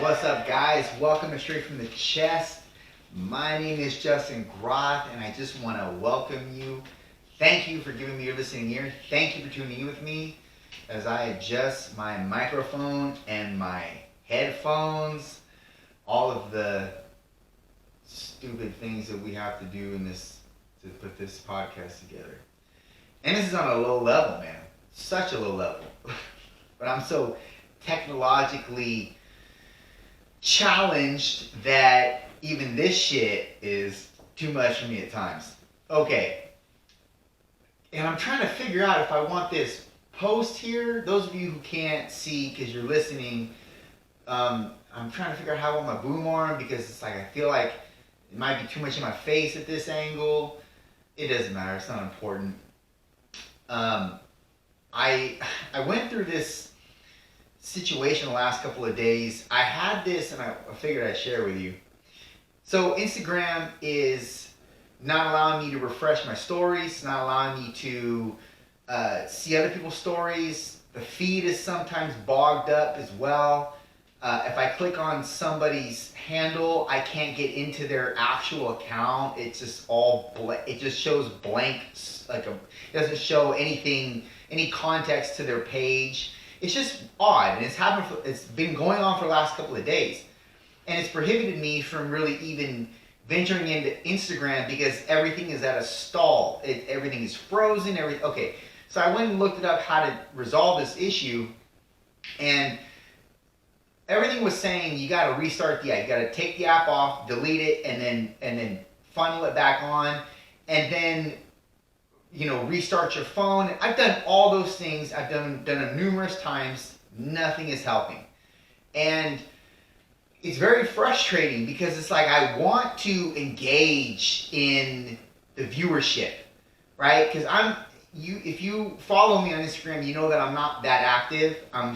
What's up, guys? Welcome to Straight from the Chest. My name is Justin Groth, and I just want to welcome you. Thank you for giving me your listening ear. Thank you for tuning in with me as I adjust my microphone and my headphones. All of the stupid things that we have to do in this to put this podcast together. And this is on a low level, man. Such a low level. But I'm so technologically challenged that even this shit is too much for me at times. Okay. And I'm trying to figure out if I want this post here. Those of you who can't see because you're listening, I'm trying to figure out how I want my boom arm because it's like I feel like it might be too much in my face at this angle. It doesn't matter. It's not important. I went through this situation the last couple of days. I had this and I figured I'd share with you. So Instagram is not allowing me to refresh my stories, not allowing me to see other people's stories. The feed is sometimes bogged up as well. If I click on somebody's handle, I can't get into their actual account. It's just all it just shows blank, it doesn't show anything, any context to their page. It's just odd, and it's been going on for the last couple of days, and it's prohibited me from really even venturing into Instagram because everything is at a stall. Everything is frozen. Okay, so I went and looked it up how to resolve this issue, and everything was saying you got to restart the app. You got to take the app off, delete it, and then funnel it back on, and then restart your phone. I've done all those things. I've done them numerous times. Nothing is helping. And it's very frustrating because it's like I want to engage in the viewership, right? Because if you follow me on Instagram, you know that I'm not that active. I don't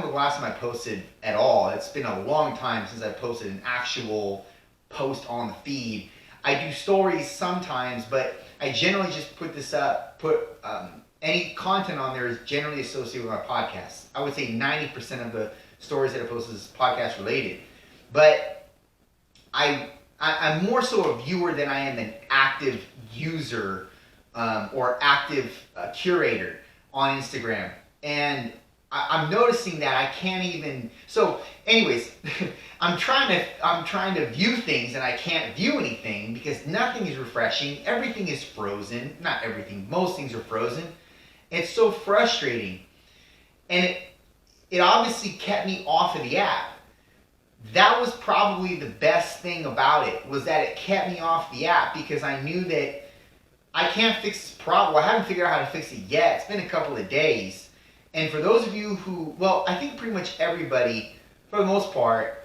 know the last time I posted at all. It's been a long time since I posted an actual post on the feed. I do stories sometimes, but I generally just put any content on there is generally associated with my podcast. I would say 90% of the stories that I post is podcast related. But I'm more so a viewer than I am an active user or active curator on Instagram. And I'm noticing that I can't even. So, anyways, I'm trying to view things and I can't view anything because nothing is refreshing. Everything is frozen. Not everything. Most things are frozen. It's so frustrating, and it obviously kept me off of the app. That was probably the best thing about it, was that it kept me off the app because I knew that I can't fix this problem. I haven't figured out how to fix it yet. It's been a couple of days. And for those of you who, I think pretty much everybody, for the most part,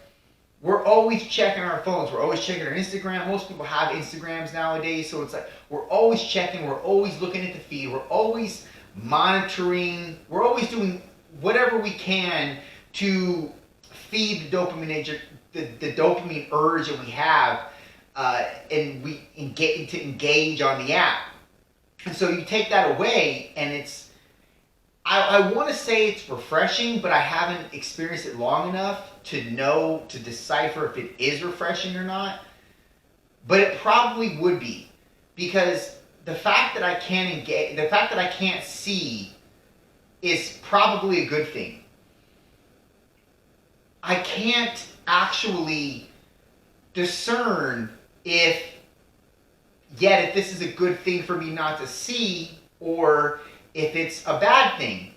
we're always checking our phones. We're always checking our Instagram. Most people have Instagrams nowadays. So it's like we're always checking. We're always looking at the feed. We're always monitoring. We're always doing whatever we can to feed the dopamine, the dopamine urge that we have, and we engage on the app. And so you take that away, and I want to say it's refreshing, but I haven't experienced it long enough to decipher if it is refreshing or not. But it probably would be, because the fact that I can't see is probably a good thing. I can't actually discern if this is a good thing for me not to see or if it's a bad thing.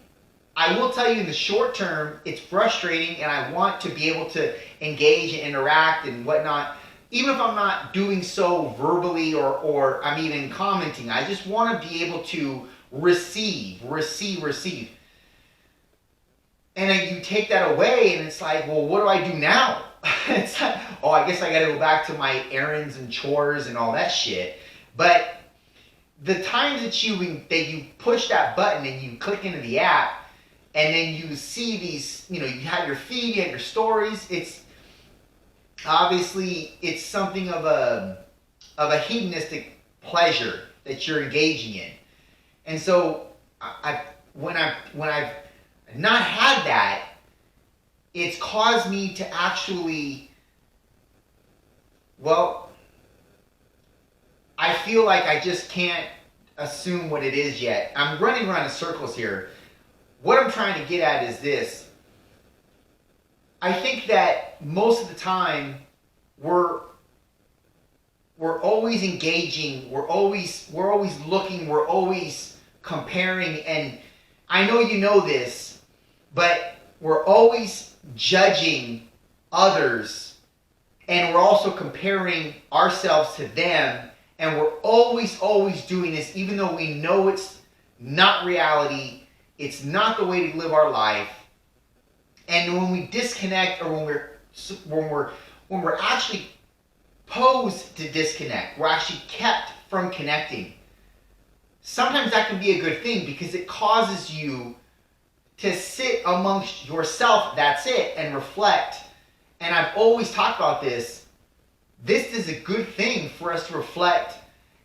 I will tell you in the short term, it's frustrating and I want to be able to engage and interact and whatnot. Even if I'm not doing so verbally or I'm even commenting, I just want to be able to receive. And then you take that away and it's like, well, what do I do now? It's like, I guess I got to go back to my errands and chores and all that shit. But the times that you push that button and you click into the app and then you see these, you have your feed, you have your stories, it's obviously something of a hedonistic pleasure that you're engaging in. And so when I've not had that, it's caused me to actually, well, I feel like I just can't assume what it is yet. I'm running around in circles here. What I'm trying to get at is this. I think that most of the time we're always engaging, we're always looking, we're always comparing, and I know you know this, but we're always judging others, and we're also comparing ourselves to them, and we're always doing this even though we know it's not reality, it's not the way to live our life. And when we disconnect, or when we're actually posed to disconnect, we're actually kept from connecting. Sometimes that can be a good thing because it causes you to sit amongst yourself, that's it, and reflect. And I've always talked about this. This is a good thing for us to reflect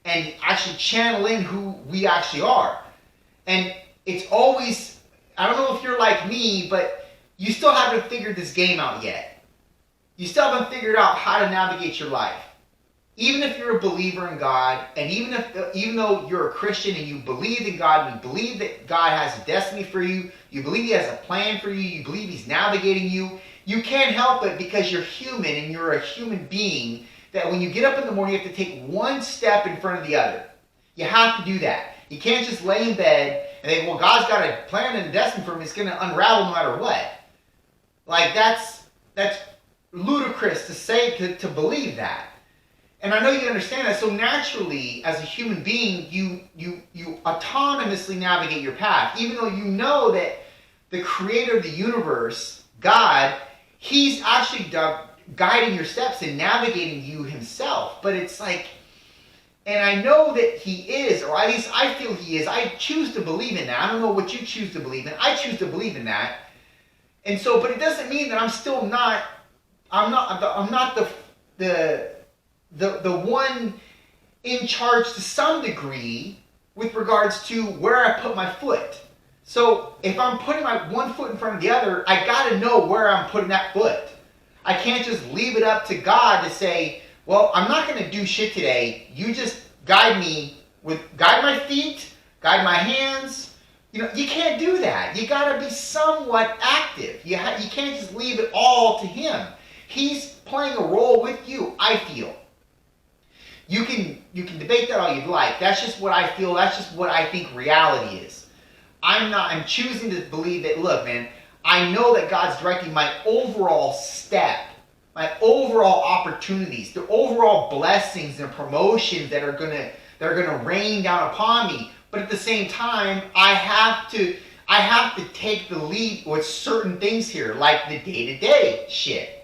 and actually channel in who we actually are. And it's always, I don't know if you're like me, but you still haven't figured this game out yet. You still haven't figured out how to navigate your life. Even if you're a believer in God, and even though you're a Christian and you believe in God, and you believe that God has a destiny for you, you believe He has a plan for you, you believe He's navigating you, you can't help it because you're human and you're a human being, that when you get up in the morning you have to take one step in front of the other. You have to do that. You can't just lay in bed and think, well, God's got a plan and a destiny for me, it's going to unravel no matter what. Like, that's ludicrous to say, to believe that. And I know you understand that. So naturally, as a human being, you autonomously navigate your path. Even though you know that the creator of the universe, God, He's actually guiding your steps and navigating you Himself. But it's like, and I know that He is, or at least I feel He is. I choose to believe in that. I don't know what you choose to believe in. I choose to believe in that. And so, but it doesn't mean that I'm not the one in charge to some degree with regards to where I put my foot. So if I'm putting my one foot in front of the other, I got to know where I'm putting that foot. I can't just leave it up to God to say, well, I'm not going to do shit today. You just guide my feet, guide my hands. You know, you can't do that. You got to be somewhat active. You can't just leave it all to Him. He's playing a role with you, I feel. You can debate that all you'd like. That's just what I feel. That's just what I think reality is. I'm choosing to believe that, look, man, I know that God's directing my overall step, my overall opportunities, the overall blessings and promotions that are gonna rain down upon me. But at the same time, I have to take the lead with certain things here, like the day-to-day shit.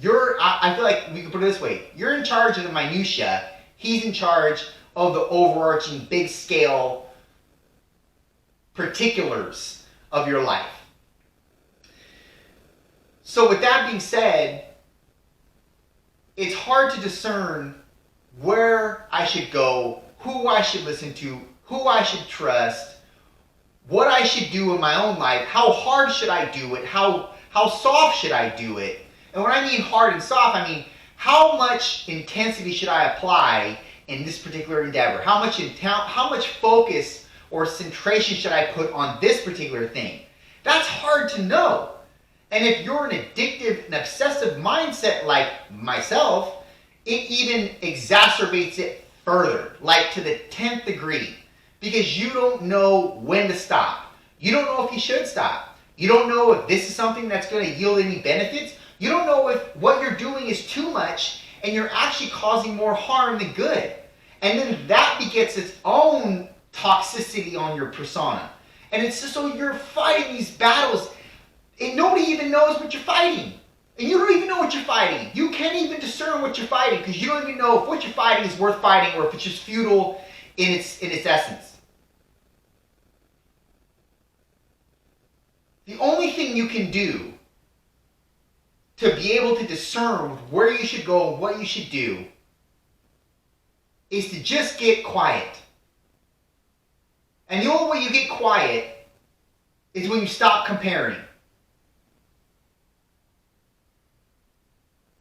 I feel like we can put it this way. You're in charge of the minutia. He's in charge of the overarching big scale particulars of your life. So with that being said, it's hard to discern where I should go, who I should listen to, who I should trust, what I should do in my own life, how hard should I do it, how soft should I do it. And when I mean hard and soft, I mean how much intensity should I apply in this particular endeavor? How much focus or concentration should I put on this particular thing? That's hard to know. And if you're an addictive and obsessive mindset like myself, it even exacerbates it further, like to the 10th degree, because you don't know when to stop. You don't know if you should stop. You don't know if this is something that's going to yield any benefits. You don't know if what you're doing is too much and you're actually causing more harm than good. And then that begets its own toxicity on your persona. And it's just so you're fighting these battles and nobody even knows what you're fighting. And you don't even know what you're fighting. You can't even discern what you're fighting because you don't even know if what you're fighting is worth fighting or if it's just futile in its essence. The only thing you can do to be able to discern where you should go and what you should do is to just get quiet. And the only way you get quiet is when you stop comparing.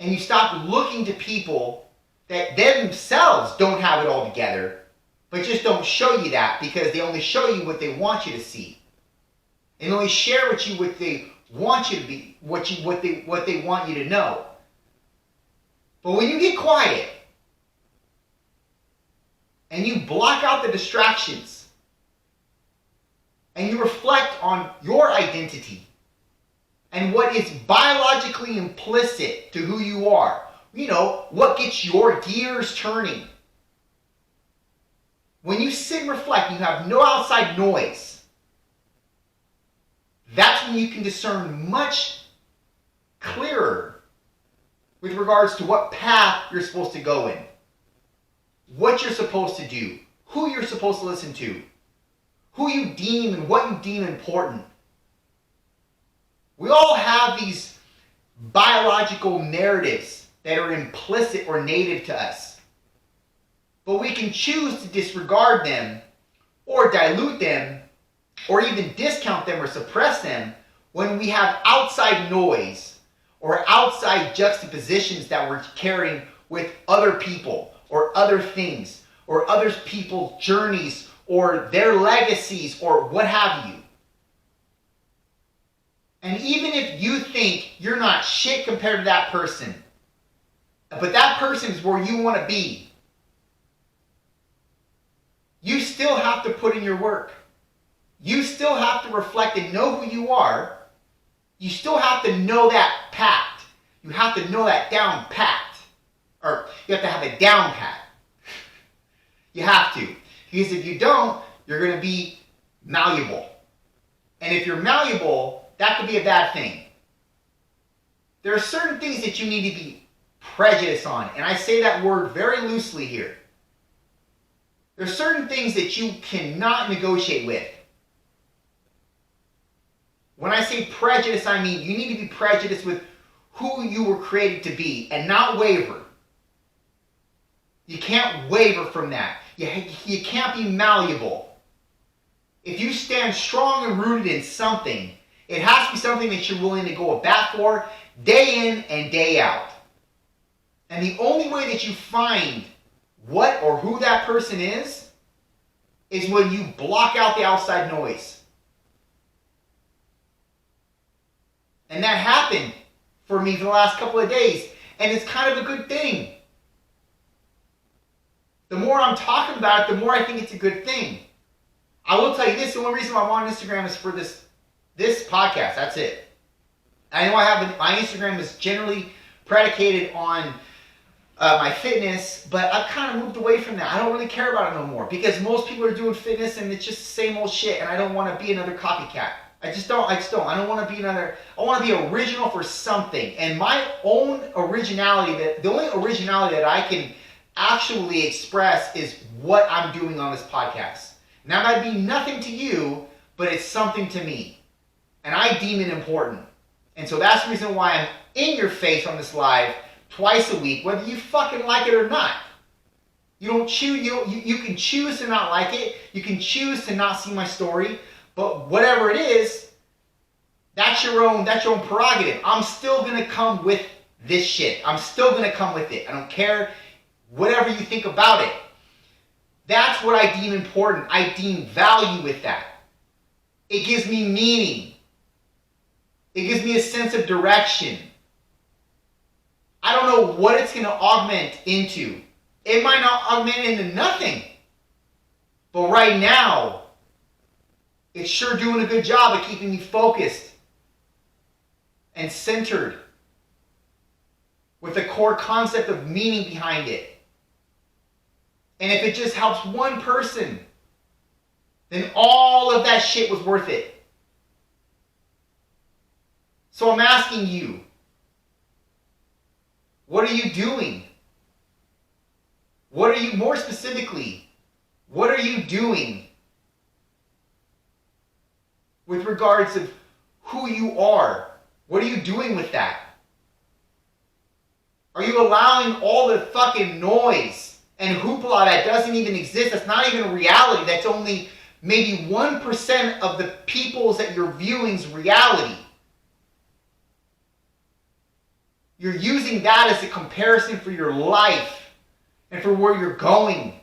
and you stop looking to people that themselves don't have it all together, but just don't show you that because they only show you what they want you to see. And only share with you what they want you to be, what they want you to know. But when you get quiet and you block out the distractions and you reflect on your identity and what is biologically implicit to who you are, you know, what gets your gears turning. When you sit and reflect and you have no outside noise, that's when you can discern much clearer with regards to what path you're supposed to go in, what you're supposed to do, who you're supposed to listen to, who you deem and what you deem important. We all have these biological narratives that are implicit or native to us. But we can choose to disregard them or dilute them or even discount them or suppress them when we have outside noise or outside juxtapositions that we're carrying with other people or other things or other people's journeys or their legacies or what have you. And even if you think you're not shit compared to that person, but that person is where you want to be, you still have to put in your work. You still have to reflect and know who you are. You still have to know that pact. You have to know that down packed. Or you have to have it down pat. You have to. Because if you don't, you're going to be malleable. And if you're malleable, that could be a bad thing. There are certain things that you need to be prejudiced on. And I say that word very loosely here. There are certain things that you cannot negotiate with. When I say prejudice, I mean you need to be prejudiced with who you were created to be and not waver. You can't waver from that. You can't be malleable. If you stand strong and rooted in something, it has to be something that you're willing to go a bat for day in and day out. And the only way that you find what or who that person is when you block out the outside noise. And that happened for me for the last couple of days. And it's kind of a good thing. The more I'm talking about it, the more I think it's a good thing. I will tell you this, the only reason I'm on Instagram is for this podcast. That's it. I know my Instagram is generally predicated on my fitness, but I've kind of moved away from that. I don't really care about it no more because most people are doing fitness and it's just the same old shit, and I don't want to be another copycat. I just don't. I don't want to be another. I want to be original for something. And my own originality, the only originality that I can actually express is what I'm doing on this podcast. Now, that might be nothing to you, but it's something to me. And I deem it important. And so that's the reason why I'm in your face on this live twice a week, whether you fucking like it or not. You don't choose. You can choose to not like it. You can choose to not see my story. But whatever it is, that's your own prerogative. I'm still gonna come with this shit. I'm still gonna come with it. I don't care whatever you think about it. That's what I deem important. I deem value with that. It gives me meaning. It gives me a sense of direction. I don't know what it's going to augment into. It might not augment into nothing. But right now, it's sure doing a good job of keeping me focused and centered with the core concept of meaning behind it. And if it just helps one person, then all of that shit was worth it. So I'm asking you, what are you doing? More specifically, what are you doing with regards of who you are? What are you doing with that? Are you allowing all the fucking noise and hoopla that doesn't even exist, that's not even a reality, that's only maybe 1% of the people's that you're viewing's reality? You're using that as a comparison for your life and for where you're going.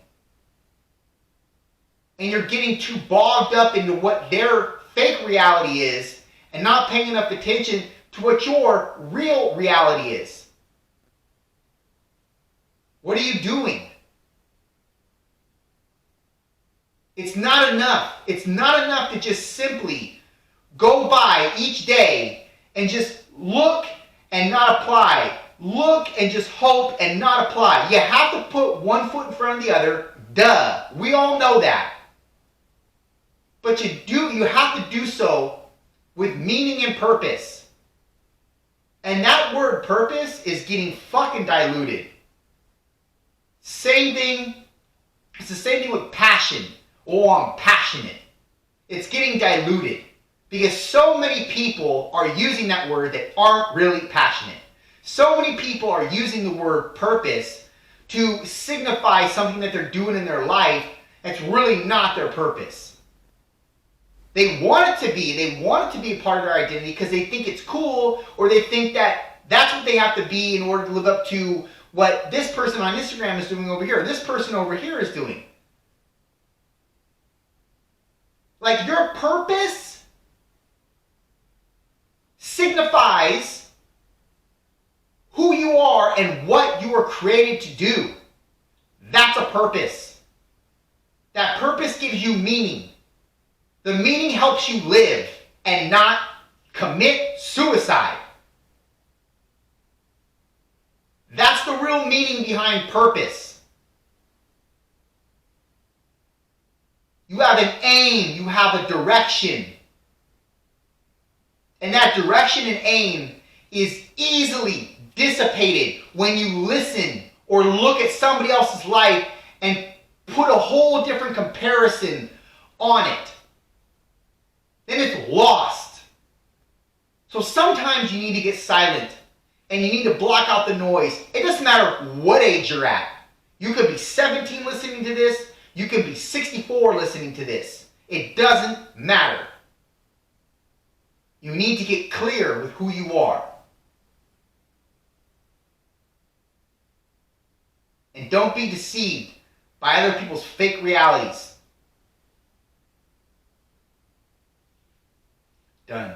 And you're getting too bogged up into what their fake reality is and not paying enough attention to what your real reality is. What are you doing? It's not enough. It's not enough to just simply go by each day and just look and not apply. Look and just hope and not apply. You have to put one foot in front of the other. Duh. We all know that. But you have to do so with meaning and purpose. And that word purpose is getting fucking diluted. Same thing. It's the same thing with passion. Oh, I'm passionate. It's getting diluted because so many people are using that word that aren't really passionate. So many people are using the word purpose to signify something that they're doing in their life that's really not their purpose. They want it to be. They want it to be a part of their identity because they think it's cool, or they think that that's what they have to be in order to live up to what this person on Instagram is doing over here, or this person over here is doing. Like, your purpose signifies who you are and what you were created to do. That's a purpose. That purpose gives you meaning. The meaning helps you live and not commit suicide. That's the real meaning behind purpose. You have an aim, you have a direction. And that direction and aim is easily dissipated when you listen or look at somebody else's life and put a whole different comparison on it. Then it's lost. So sometimes you need to get silent and you need to block out the noise. It doesn't matter what age you're at. You could be 17 listening to this. You could be 64 listening to this. It doesn't matter. You need to get clear with who you are. And don't be deceived by other people's fake realities. Done.